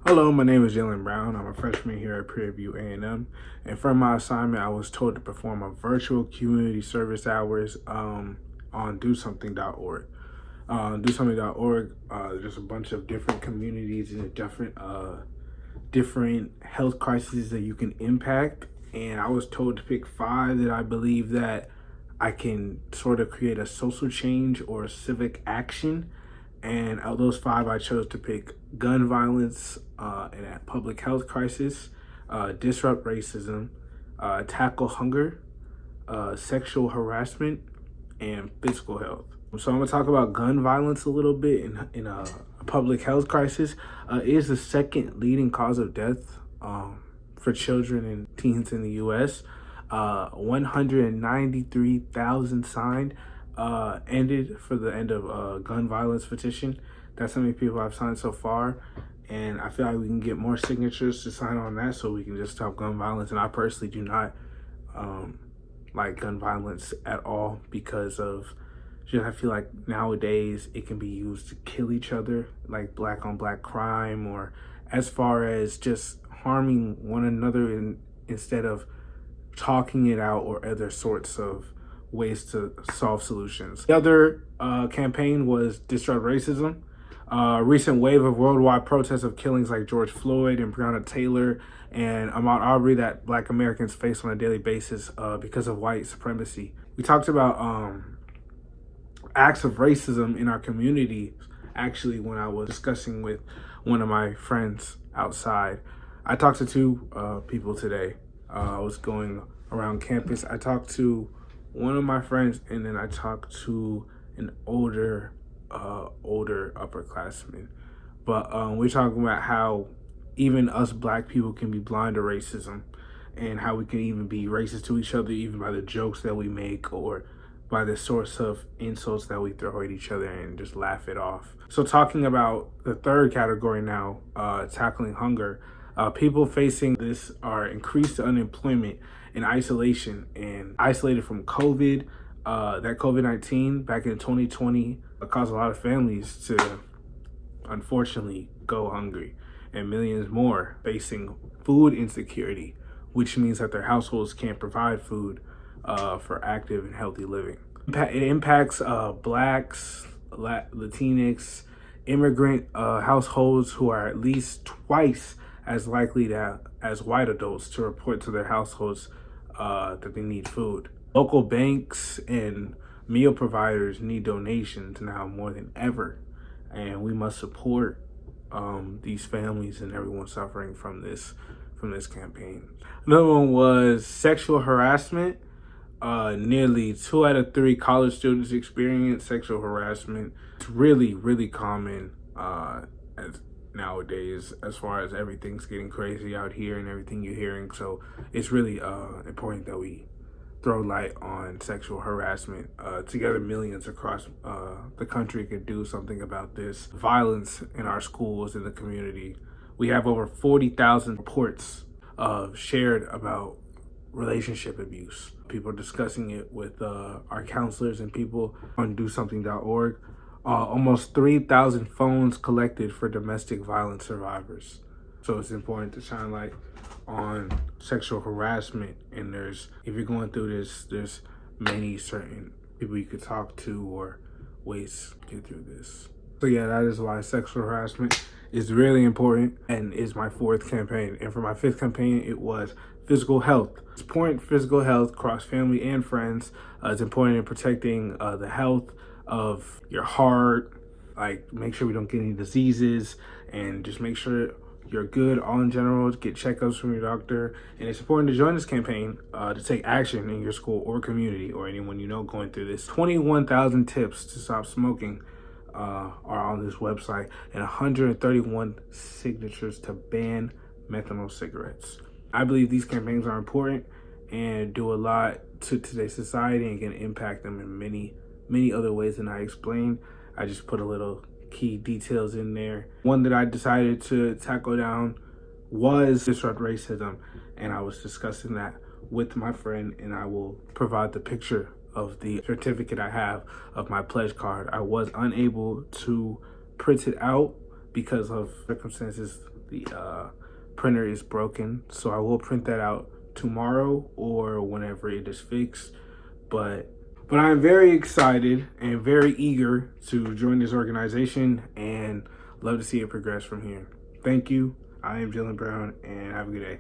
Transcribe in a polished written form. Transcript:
Hello, my name is Jalen Brown. I'm a freshman here at Prairie View A&M. And from my assignment, I was told to perform a virtual community service hours on DoSomething.org. DoSomething.org, there's a bunch of different communities and different health crises that you can impact. And I was told to pick five that I believe that I can sort of create a social change or a civic action. And of those five, I chose to pick gun violence and a public health crisis, disrupt racism, tackle hunger, sexual harassment, and physical health. So I'm gonna talk about gun violence a little bit in a public health crisis. It is the second leading cause of death for children and teens in the U.S. 193,000 signed ended for the end of gun violence petition. That's how many people I've signed so far. And I feel like we can get more signatures to sign on that so we can just stop gun violence. And I personally do not like gun violence at all because of just I feel like nowadays it can be used to kill each other, like black on black crime, or as far as just harming one another instead of talking it out or other sorts of ways to solve solutions. The other campaign was Disrupt Racism. Recent wave of worldwide protests of killings like George Floyd and Breonna Taylor and Ahmaud Arbery that Black Americans face on a daily basis because of white supremacy. We talked about acts of racism in our community. Actually, when I was discussing with one of my friends outside, I talked to two people today. I was going around campus. I talked to one of my friends, and then I talked to an older upperclassman. But we're talking about how even us black people can be blind to racism, and how we can even be racist to each other, even by the jokes that we make or by the sorts of insults that we throw at each other and just laugh it off. So talking about the third category now, tackling hunger. People facing this are increased unemployment and isolation, and isolated from COVID. That COVID-19 back in 2020 caused a lot of families to unfortunately go hungry, and millions more facing food insecurity, which means that their households can't provide food for active and healthy living. It impacts Blacks, Latinx, immigrant households who are at least twice as likely as white adults to report to their households that they need food. Local banks and meal providers need donations now more than ever, and we must support these families and everyone suffering from this campaign. Another one was sexual harassment. Nearly 2 out of 3 college students experience sexual harassment. It's really common as nowadays, as far as everything's getting crazy out here and everything you're hearing. So it's really important that we throw light on sexual harassment. Together, millions across the country could do something about this violence in our schools, in the community. We have over 40,000 reports shared about relationship abuse. People discussing it with our counselors and people on DoSomething.org. Almost 3,000 phones collected for domestic violence survivors. So it's important to shine light on sexual harassment. And if you're going through this, there's many certain people you could talk to or ways to get through this. So yeah, that is why sexual harassment is really important and is my 4th campaign. And for my 5th campaign, it was physical health. It's important physical health across family and friends. It's important in protecting the health of your heart, like make sure we don't get any diseases, and just make sure you're good all in general. Get checkups from your doctor. And it's important to join this campaign to take action in your school or community or anyone you know going through this. 21,000 tips to stop smoking are on this website, and 131 signatures to ban methanol cigarettes. I believe these campaigns are important and do a lot to today's society and can impact them in many other ways than I explained. I just put a little key details in there. One that I decided to tackle down was disrupt racism, and I was discussing that with my friend, and I will provide the picture of the certificate I have of my pledge card. I was unable to print it out because of circumstances, the printer is broken. So I will print that out tomorrow or whenever it is fixed. But I'm very excited and very eager to join this organization and love to see it progress from here. Thank you. I am Jalen Brown, and have a good day.